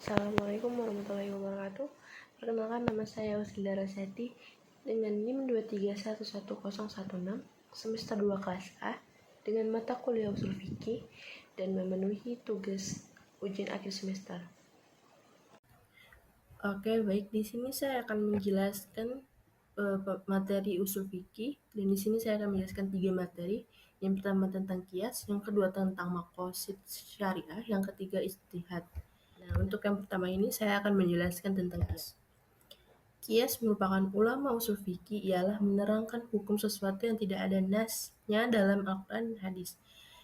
Assalamualaikum warahmatullahi wabarakatuh. Perkenalkan, nama saya Wasila Rasati dengan NIM 2311016 semester 2 kelas A dengan mata kuliah usul fikih dan memenuhi tugas ujian akhir semester. Oke, baik. Di sini saya akan menjelaskan materi usul fikih, dan di sini saya akan menjelaskan 3 materi. Yang pertama tentang kias, yang kedua tentang maqasid syariah, yang ketiga ijtihad. Nah, untuk yang pertama ini saya akan menjelaskan tentang kias. Kias merupakan ulama usul fikih ialah menerangkan hukum sesuatu yang tidak ada nasnya dalam Al-Quran dan hadis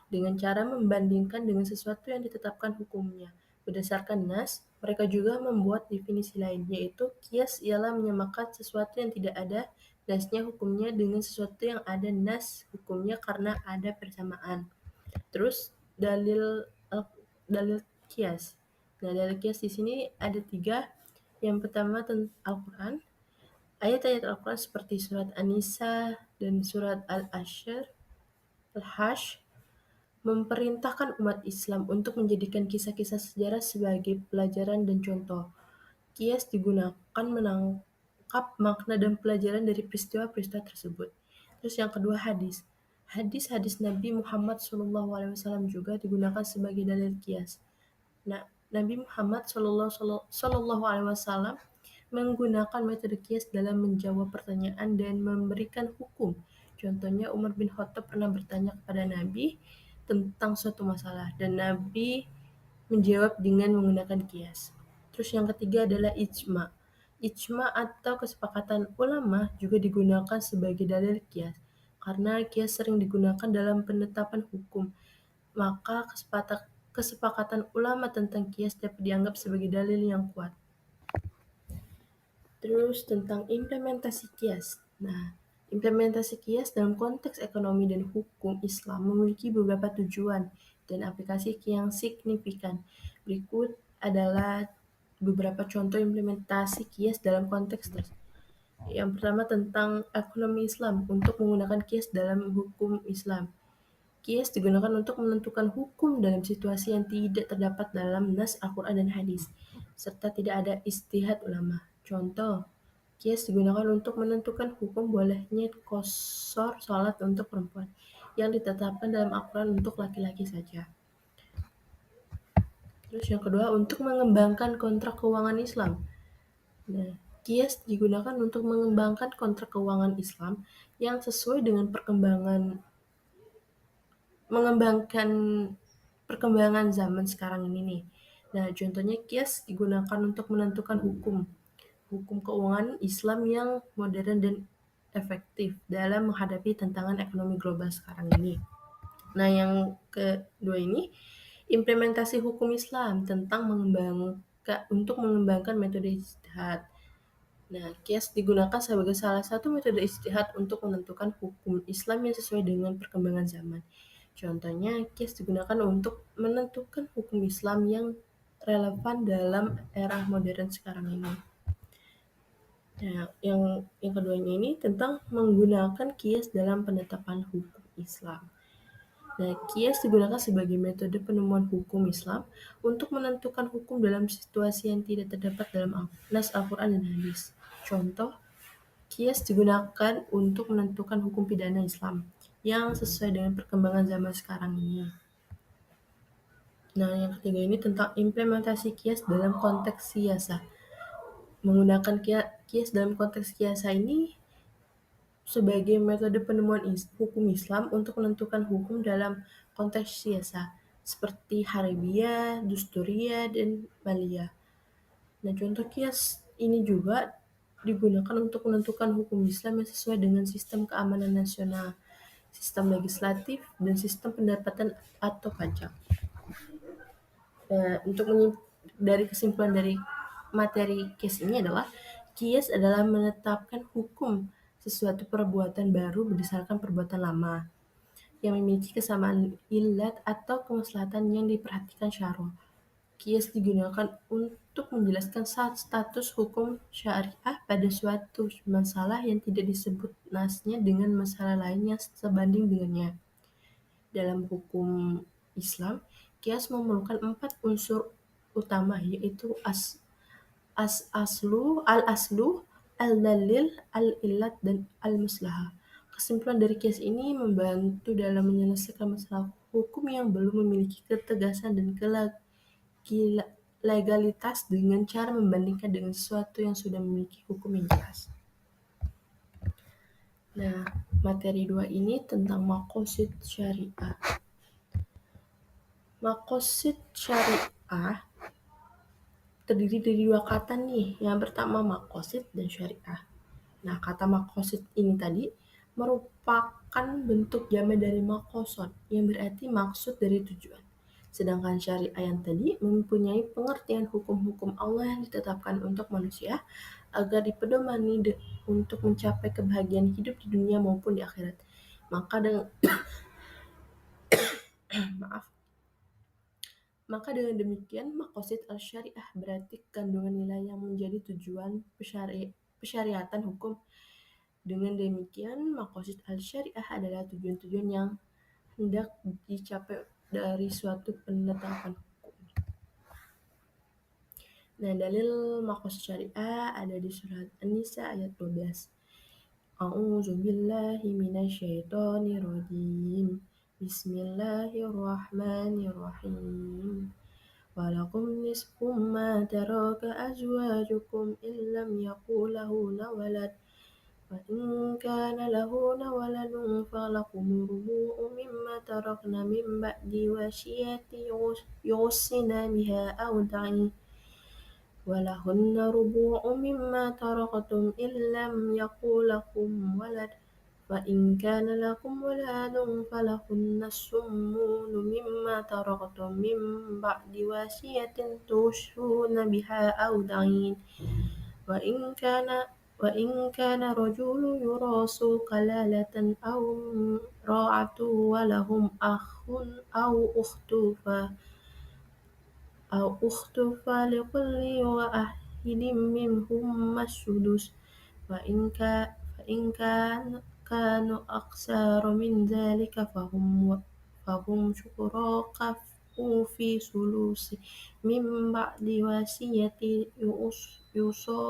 dengan cara membandingkan dengan sesuatu yang ditetapkan hukumnya. Berdasarkan nas, mereka juga membuat definisi lain, yaitu kias ialah menyamakan sesuatu yang tidak ada nasnya hukumnya dengan sesuatu yang ada nas hukumnya karena ada persamaan. Terus dalil kias. Nah, dalil kias di sini ada 3. Yang pertama tentang Al-Quran. Ayat-ayat Al-Quran seperti surat An-Nisa dan surat Al-Hajj memerintahkan umat Islam untuk menjadikan kisah-kisah sejarah sebagai pelajaran dan contoh. Kias digunakan menangkap makna dan pelajaran dari peristiwa-peristiwa tersebut. Terus yang kedua, hadis. Hadis-hadis Nabi Muhammad SAW juga digunakan sebagai dalil kias. Nah, Nabi Muhammad SAW menggunakan metode kias dalam menjawab pertanyaan dan memberikan hukum. Contohnya, Umar bin Khattab pernah bertanya kepada Nabi tentang suatu masalah, dan Nabi menjawab dengan menggunakan kias. Terus yang ketiga adalah ijma. Ijma atau kesepakatan ulama juga digunakan sebagai dalil kias, karena kias sering digunakan dalam penetapan hukum. Maka kesepakatan ulama tentang kias dapat dianggap sebagai dalil yang kuat. Terus tentang implementasi kias. Nah, implementasi kias dalam konteks ekonomi dan hukum Islam memiliki beberapa tujuan dan aplikasi yang signifikan. Berikut adalah beberapa contoh implementasi kias dalam konteks tersebut. Yang pertama tentang ekonomi Islam untuk menggunakan kias dalam hukum Islam. Kias digunakan untuk menentukan hukum dalam situasi yang tidak terdapat dalam nas Al-Quran dan hadis, serta tidak ada ijtihad ulama. Contoh, kias digunakan untuk menentukan hukum bolehnya qashar salat untuk perempuan, yang ditetapkan dalam Al-Quran untuk laki-laki saja. Terus yang kedua, untuk mengembangkan kontrak keuangan Islam. Nah, kias digunakan untuk mengembangkan kontrak keuangan Islam yang sesuai dengan perkembangan zaman sekarang ini nih. Nah, contohnya kias digunakan untuk menentukan hukum keuangan Islam yang modern dan efektif dalam menghadapi tantangan ekonomi global sekarang ini. Nah, yang kedua ini implementasi hukum Islam tentang untuk mengembangkan metode ijtihad. Nah, kias digunakan sebagai salah satu metode ijtihad untuk menentukan hukum Islam yang sesuai dengan perkembangan zaman. Contohnya, kias digunakan untuk menentukan hukum Islam yang relevan dalam era modern sekarang ini. Nah, yang keduanya ini tentang menggunakan kias dalam penetapan hukum Islam. Nah, kias digunakan sebagai metode penemuan hukum Islam untuk menentukan hukum dalam situasi yang tidak terdapat dalam nas Al-Quran dan hadis. Contoh, kias digunakan untuk menentukan hukum pidana Islam yang sesuai dengan perkembangan zaman sekarang ini. Nah, yang ketiga ini tentang implementasi kias dalam konteks siasa. Menggunakan kias dalam konteks siasa ini sebagai metode penemuan hukum Islam untuk menentukan hukum dalam konteks siasa, seperti Haribiyah, Dusturiyah, dan Maliyah. Nah, contoh kias ini juga digunakan untuk menentukan hukum Islam yang sesuai dengan sistem keamanan nasional, sistem legislatif, dan sistem pendapatan atau pajak. Dari kesimpulan dari materi kias ini adalah kias adalah menetapkan hukum sesuatu perbuatan baru berdasarkan perbuatan lama yang memiliki kesamaan illat atau kemaslahatan yang diperhatikan syara'. Kias digunakan untuk menjelaskan status hukum syariah pada suatu masalah yang tidak disebut nasnya dengan masalah lain yang sebanding dengannya. Dalam hukum Islam, kias memerlukan 4 unsur utama, yaitu al-aslu, al-dalil, al-illat, dan al-maslahah. Kesimpulan dari kias ini membantu dalam menyelesaikan masalah hukum yang belum memiliki ketegasan dan legalitas dengan cara membandingkan dengan sesuatu yang sudah memiliki hukum yang jelas. Nah, materi 2 ini tentang maqasid syariah. Maqasid syariah terdiri dari 2 kata nih. Yang pertama maqasid dan syariah. Nah, kata maqasid ini tadi merupakan bentuk jamak dari maqsad yang berarti maksud dari tujuan. Sedangkan syariah yang tadi mempunyai pengertian hukum-hukum Allah yang ditetapkan untuk manusia agar dipedomani untuk mencapai kebahagiaan hidup di dunia maupun di akhirat. Maka dengan Maka dengan demikian, maqasid al-syariah berarti kandungan nilai yang menjadi tujuan pesyariatan hukum. Dengan demikian, maqasid al-syariah adalah tujuan-tujuan yang hendak dicapai dari suatu penetapan hukum. Nah, dalil maqasid syariah ada di surat An-Nisa ayat 12. A'udzu billahi minasyaitonir rajim. Bismillahirrahmanirrahim. Walakum nisfu ma taraka azwajukum illam yakul lahunna walad. Wa in kana lahunna waladun falakum rubu'u mimma tarakna min ba'di wasiyati yussina biha aw da'i. Walahunna rubu'u mimma taraktum illam yakul lakum walad. فإن كان لكم ولد فلهن الثمن مما تركتم من بعد وصية توصون بها أو دين وإن كان رجل يورث كلالة أو امرأة ولهم أخ أو أخت فلكل واحد منهما السدس فإن كانوا أكثر من ذلك فهم شركاء في ثلث من بعد وصية يوصى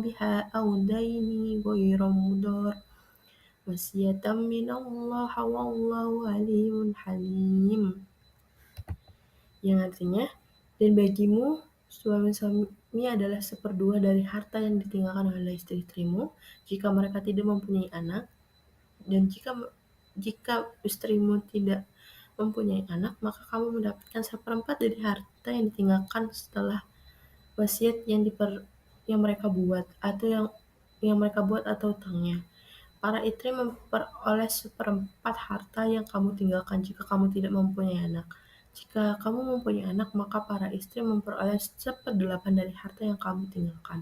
بها أو دين غير مضار وصية من الله والله عليم حليم. Yang artinya, dan bagimu suami adalah 1/2 dari harta yang ditinggalkan oleh istri-istrimu jika mereka tidak mempunyai anak, dan jika istrimu tidak mempunyai anak, maka kamu mendapatkan 1/4 dari harta yang ditinggalkan setelah wasiat yang mereka buat atau utangnya. Para istri memperoleh 1/4 harta yang kamu tinggalkan jika kamu tidak mempunyai anak. Jika kamu mempunyai anak, maka para istri memperoleh 1/8 dari harta yang kamu tinggalkan,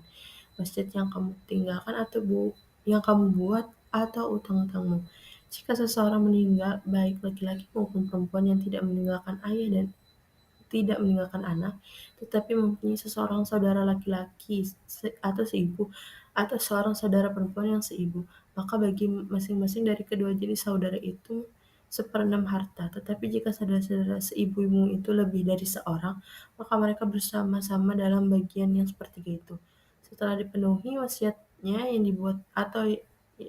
wasiat yang kamu tinggalkan atau yang kamu buat, atau utang-utangmu. Jika seseorang meninggal, baik laki-laki maupun perempuan yang tidak meninggalkan ayah dan tidak meninggalkan anak, tetapi mempunyai seorang saudara laki-laki atau seibu, atau seorang saudara perempuan yang seibu, maka bagi masing-masing dari kedua jenis saudara itu 1/6 harta. Tetapi jika saudara-saudara seibumu itu lebih dari seorang, maka mereka bersama-sama dalam bagian yang sepertiga itu. Setelah dipenuhi wasiatnya yang dibuat atau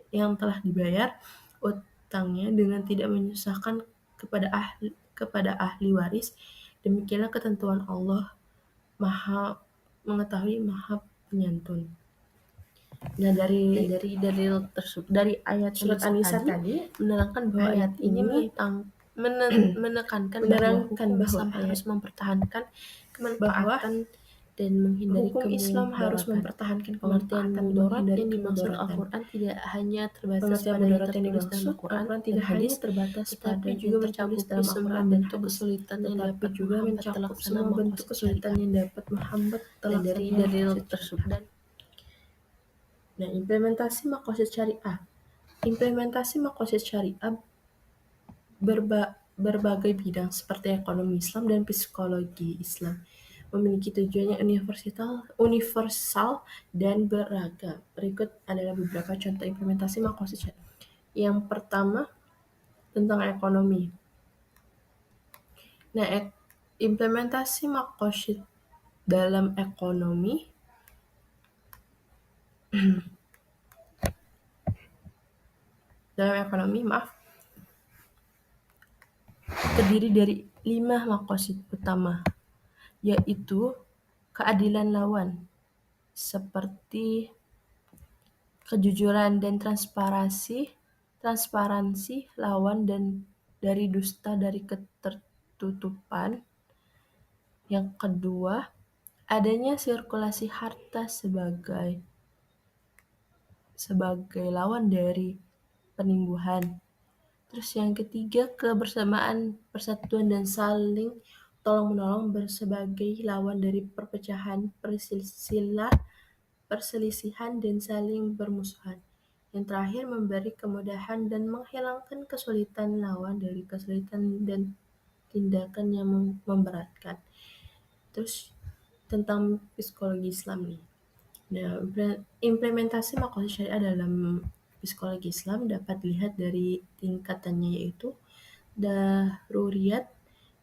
yang telah dibayar utangnya dengan tidak menyusahkan kepada ahli waris, demikianlah ketentuan Allah, Maha Mengetahui, Maha Penyantun. Nah, dari dalil tersebut, dari ayat surat An-Nisa tadi menerangkan bahwa ayat ini menekankan bahwa hukum Islam harus mempertahankan kemanfaatan dan menghindari hukum Islam harus mempertahankan kemanfaatan mudarat yang dimaksud Al-Quran tidak hanya terbatas pada yang tertulis dalam Al-Quan tidak hanya terbatas pada juga tercakup dalam semua bentuk kesulitan yang dapat juga mencakup semua bentuk kesulitan yang dapat menghambat dari dalil tersebut. Nah, implementasi maqasid syariah. Implementasi maqasid syariah berbagai bidang seperti ekonomi Islam dan psikologi Islam memiliki tujuan yang universal dan beragam. Berikut adalah beberapa contoh implementasi maqasid syariah. Yang pertama, tentang ekonomi. Nah, Implementasi makosid dalam ekonomi terdiri dari 5 makosid utama, yaitu keadilan lawan, seperti kejujuran dan transparansi lawan dan dari dusta dari ketertutupan. Yang kedua, adanya sirkulasi harta sebagai lawan dari penimbuhan. Terus yang ketiga, kebersamaan, persatuan dan saling tolong-menolong sebagai lawan dari perpecahan, perselisihan dan saling bermusuhan. Yang terakhir, memberi kemudahan dan menghilangkan kesulitan lawan dari kesulitan dan tindakan yang memberatkan. Terus tentang psikologi Islam nih. Nah, implementasi makosid syariah dalam psikologi Islam dapat dilihat dari tingkatannya, yaitu daruriyat,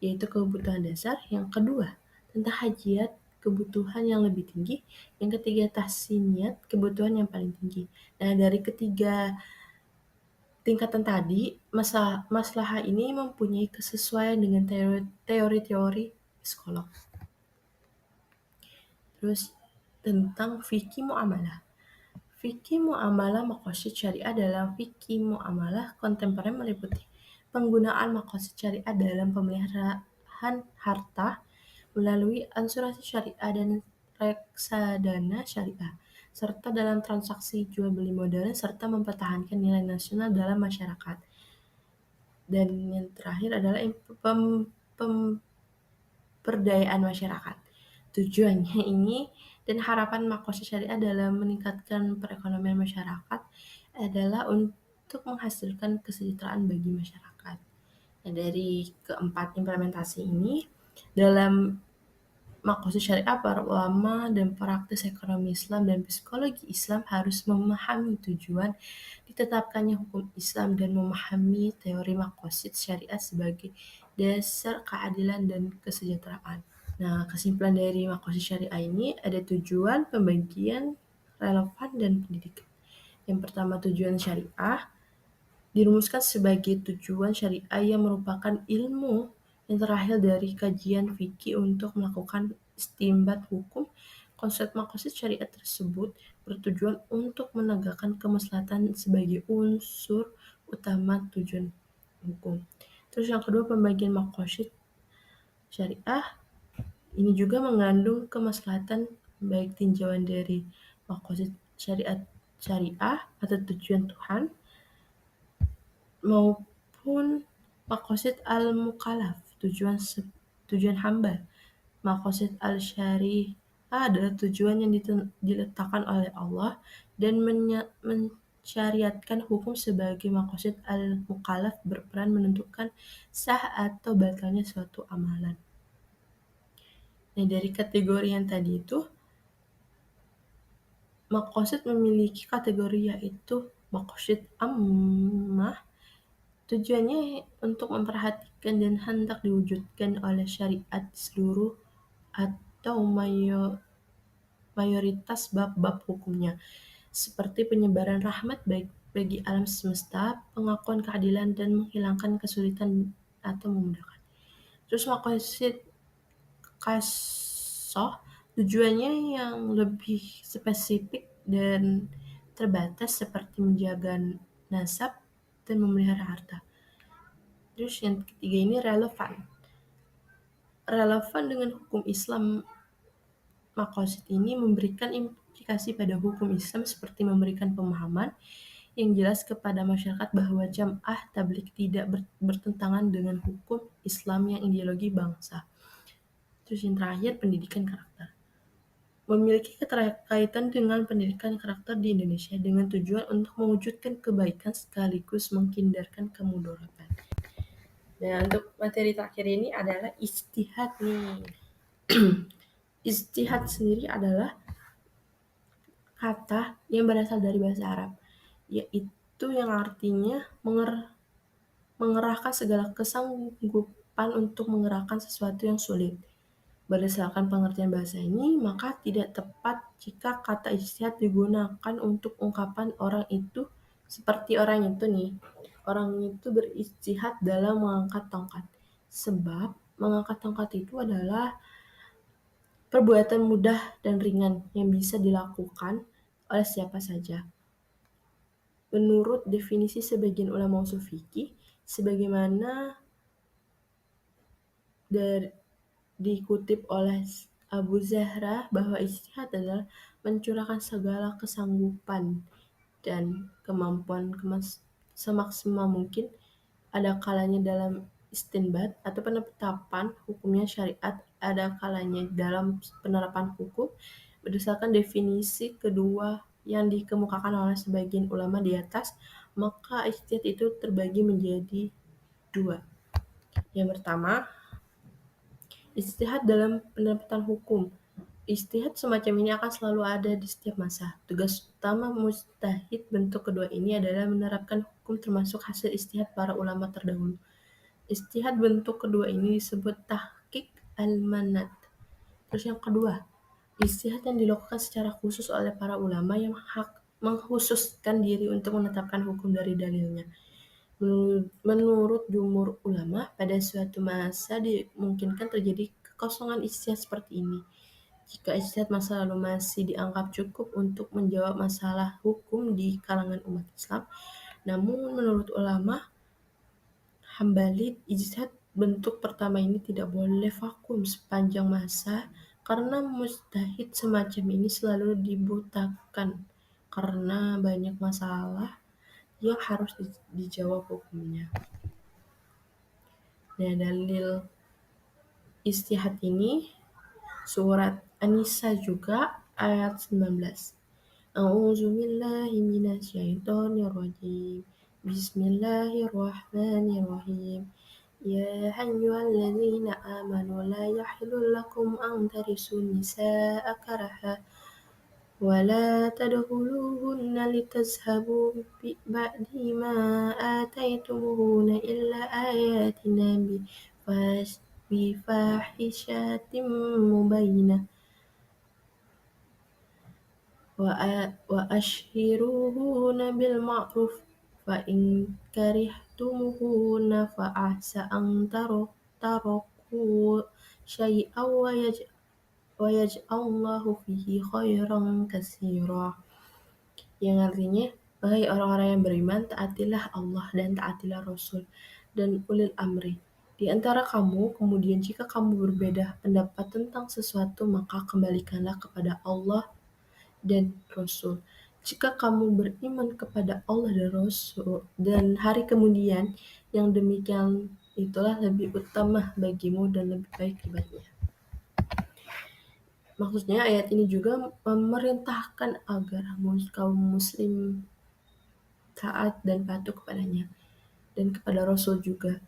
yaitu kebutuhan dasar. Yang kedua, tentang hajiyat, kebutuhan yang lebih tinggi. Yang ketiga, tahsiniyat, kebutuhan yang paling tinggi. Nah, dari ketiga tingkatan tadi, masalah ini mempunyai kesesuaian dengan teori-teori psikolog. Terus tentang fikih muamalah. Fikih muamalah makosid syariah dalam fikih muamalah kontemporer meliputi penggunaan makosid syariah dalam pemeliharaan harta melalui asuransi syariah dan reksadana syariah, serta dalam transaksi jual beli modern serta mempertahankan nilai nasional dalam masyarakat. Dan yang terakhir adalah pemberdayaan masyarakat. Tujuannya ini dan harapan makosid syariah dalam meningkatkan perekonomian masyarakat adalah untuk menghasilkan kesejahteraan bagi masyarakat. Nah, dari keempat implementasi ini, dalam makosid syariah, para ulama dan praktis ekonomi Islam dan psikologi Islam harus memahami tujuan ditetapkannya hukum Islam dan memahami teori makosid syariah sebagai dasar keadilan dan kesejahteraan. Nah, kesimpulan dari makosid syariah ini ada tujuan, pembagian, relevan, dan pendidikan. Yang pertama, tujuan syariah dirumuskan sebagai tujuan syariah yang merupakan ilmu yang terakhir dari kajian fikih untuk melakukan istinbat hukum. Konsep makosid syariah tersebut bertujuan untuk menegakkan kemaslahatan sebagai unsur utama tujuan hukum. Terus yang kedua, pembagian makosid syariah ini juga mengandung kemaslahatan baik tinjauan dari makosid syariah atau tujuan Tuhan maupun makosid al-mukallaf, tujuan hamba. Makosid al-syariah adalah tujuan yang diletakkan oleh Allah dan mensyariatkan hukum sebagai makosid al-mukallaf berperan menentukan sah atau batalnya suatu amalan. Nah, dari kategori yang tadi itu, makosid memiliki kategori yaitu makosid ammah. Tujuannya untuk memperhatikan dan hendak diwujudkan oleh syariat seluruh atau mayoritas bab-bab hukumnya, seperti penyebaran rahmat baik bagi alam semesta, pengakuan keadilan, dan menghilangkan kesulitan atau memudahkan. Terus makosid qasoh, tujuannya yang lebih spesifik dan terbatas seperti menjaga nasab dan memelihara harta. Terus yang ketiga ini relevan dengan hukum Islam. Makosid ini memberikan implikasi pada hukum Islam seperti memberikan pemahaman yang jelas kepada masyarakat bahwa jamaah tabligh tidak bertentangan dengan hukum Islam yang ideologi bangsa. Terus yang terakhir, pendidikan karakter. Memiliki keterkaitan dengan pendidikan karakter di Indonesia dengan tujuan untuk mewujudkan kebaikan sekaligus menghindarkan kemudorotan. Nah, untuk materi terakhir ini adalah ijtihad nih. Ijtihad sendiri adalah kata yang berasal dari bahasa Arab, yaitu yang artinya mengerahkan segala kesanggupan kemampuan untuk mengerjakan sesuatu yang sulit. Berdasarkan pengertian bahasa ini, maka tidak tepat jika kata ijtihad digunakan untuk ungkapan orang itu seperti orang itu nih. Orang itu berijtihad dalam mengangkat tongkat. Sebab mengangkat tongkat itu adalah perbuatan mudah dan ringan yang bisa dilakukan oleh siapa saja. Menurut definisi sebagian ulama usul fikih, sebagaimana dikutip oleh Abu Zahra bahwa ijtihad adalah mencurahkan segala kesanggupan dan kemampuan semaksimal mungkin, ada kalanya dalam istinbat atau penetapan hukumnya syariat, ada kalanya dalam penerapan hukum. Berdasarkan definisi kedua yang dikemukakan oleh sebagian ulama di atas, maka ijtihad itu terbagi menjadi dua. Yang pertama, ijtihad dalam penerapan hukum. Ijtihad semacam ini akan selalu ada di setiap masa. Tugas utama mujtahid bentuk kedua ini adalah menerapkan hukum termasuk hasil ijtihad para ulama terdahulu. Ijtihad bentuk kedua ini disebut tahqiq al-manat. Terus yang kedua, ijtihad yang dilakukan secara khusus oleh para ulama yang mengkhususkan diri untuk menetapkan hukum dari dalilnya. Menurut jumhur ulama, pada suatu masa dimungkinkan terjadi kekosongan ijtihad seperti ini. Jika ijtihad masa lalu masih dianggap cukup untuk menjawab masalah hukum di kalangan umat Islam, namun menurut ulama Hambali, ijtihad bentuk pertama ini tidak boleh vakum sepanjang masa karena mujtahid semacam ini selalu dibutakan karena banyak masalah yang harus dijawab hukumnya. Nah, dalil ijtihad ini surat An-Nisa juga ayat 19. A'udzubillahi minasyaitonirrajim. Bismillahirrahmanirrahim. Ya ayyuhalladzina amanu la yahillu lakum an tarisun nisaa karaha wa la tadkhuluhunna litazhabu ba'di ma ataitumuhunna illa ayatina bifahishatin mubayyinah wa ashhiruhunna bil ma'ruf fa in karihtumuhunna fa asa an taraku syai'an wa yaj'allahu fihi khairan katsira. Yang artinya, wahai orang-orang yang beriman, taatilah Allah dan taatilah Rasul dan ulil amri di antara kamu. Kemudian jika kamu berbeda pendapat tentang sesuatu, maka kembalikanlah kepada Allah dan Rasul. Jika kamu beriman kepada Allah dan Rasul dan hari kemudian, yang demikian itulah lebih utama bagimu dan lebih baik ibadahnya. Maksudnya ayat ini juga memerintahkan agar kaum muslim taat dan patuh kepadanya dan kepada Rasul juga,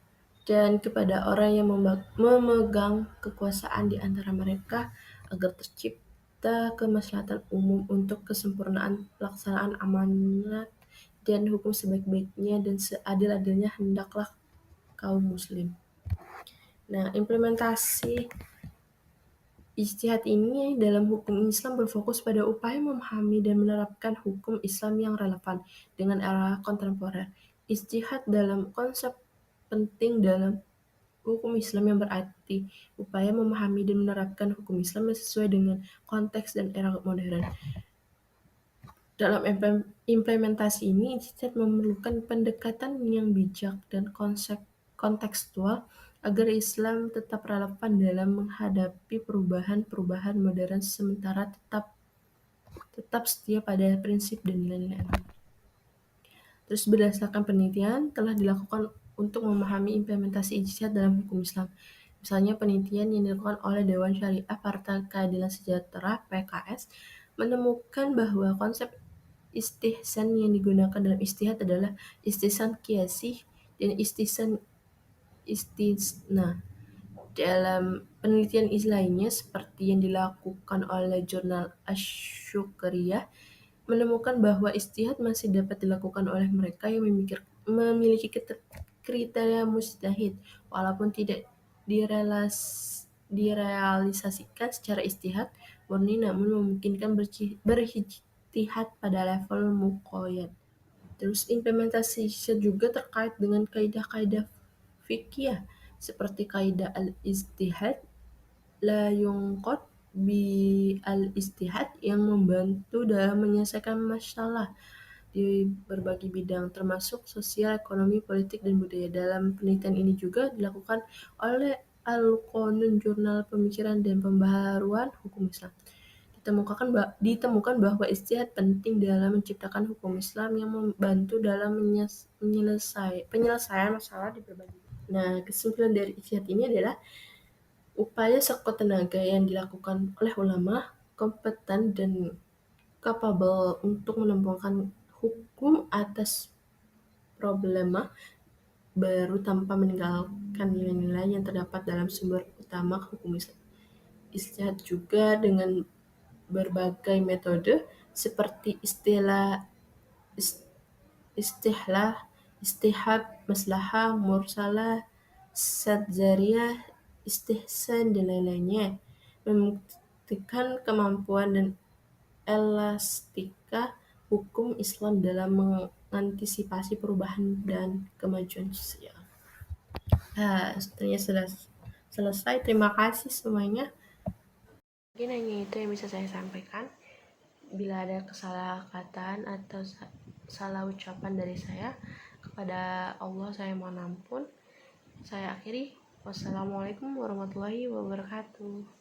dan kepada orang yang memegang kekuasaan di antara mereka, agar tercipta kemaslahatan umum untuk kesempurnaan pelaksanaan amanat dan hukum sebaik-baiknya dan seadil-adilnya hendaklah kaum muslim. Nah, implementasi ijtihad ini dalam hukum Islam berfokus pada upaya memahami dan menerapkan hukum Islam yang relevan dengan era kontemporer. Ijtihad dalam konsep penting dalam hukum Islam yang berarti upaya memahami dan menerapkan hukum Islam yang sesuai dengan konteks dan era modern. Dalam implementasi ini, ijtihad memerlukan pendekatan yang bijak dan kontekstual agar Islam tetap relevan dalam menghadapi perubahan-perubahan modern sementara tetap setia pada prinsip dan nilai-nilai agama. Terus berdasarkan penelitian telah dilakukan untuk memahami implementasi ijtihad dalam hukum Islam. Misalnya penelitian yang dilakukan oleh Dewan Syariah Partai Keadilan Sejahtera (PKS) menemukan bahwa konsep istihsan yang digunakan dalam ijtihad adalah istihsan qiyasi dan istihsan istisna. Dalam penelitian lainnya seperti yang dilakukan oleh jurnal Asy-Syukriyah menemukan bahwa ijtihad masih dapat dilakukan oleh mereka yang memiliki kriteria mujtahid walaupun tidak direalisasikan secara ijtihad murni, namun memungkinkan berijtihad pada level muqayyad. Terus implementasi juga terkait dengan kaidah-kaidah fikih seperti kaidah al-ijtihad la yunqad bi al-ijtihad yang membantu dalam menyelesaikan masalah di berbagai bidang termasuk sosial, ekonomi, politik, dan budaya. Dalam penelitian ini juga dilakukan oleh Al-Qanun Jurnal Pemikiran dan Pembaharuan Hukum Islam. Ditemukan bahwa ijtihad penting dalam menciptakan hukum Islam yang membantu dalam penyelesaian masalah di berbagai bidang. Nah, kesimpulan dari ijtihad ini adalah upaya sekuat tenaga yang dilakukan oleh ulama kompeten dan kapabel untuk menemukan hukum atas problema baru tanpa meninggalkan nilai-nilai yang terdapat dalam sumber utama hukum Islam. Ijtihad juga dengan berbagai metode seperti istihad, maslahah, mursalah, sadzariyah, istihsan, dan lain-lainnya membuktikan kemampuan dan elastika hukum Islam dalam mengantisipasi perubahan dan kemajuan sosial. Seterusnya sudah selesai. Terima kasih semuanya. Mungkin hanya itu yang bisa saya sampaikan. Bila ada kesalahan atau salah ucapan dari saya, kepada Allah saya mohon ampun. Saya akhiri. Wassalamualaikum warahmatullahi wabarakatuh.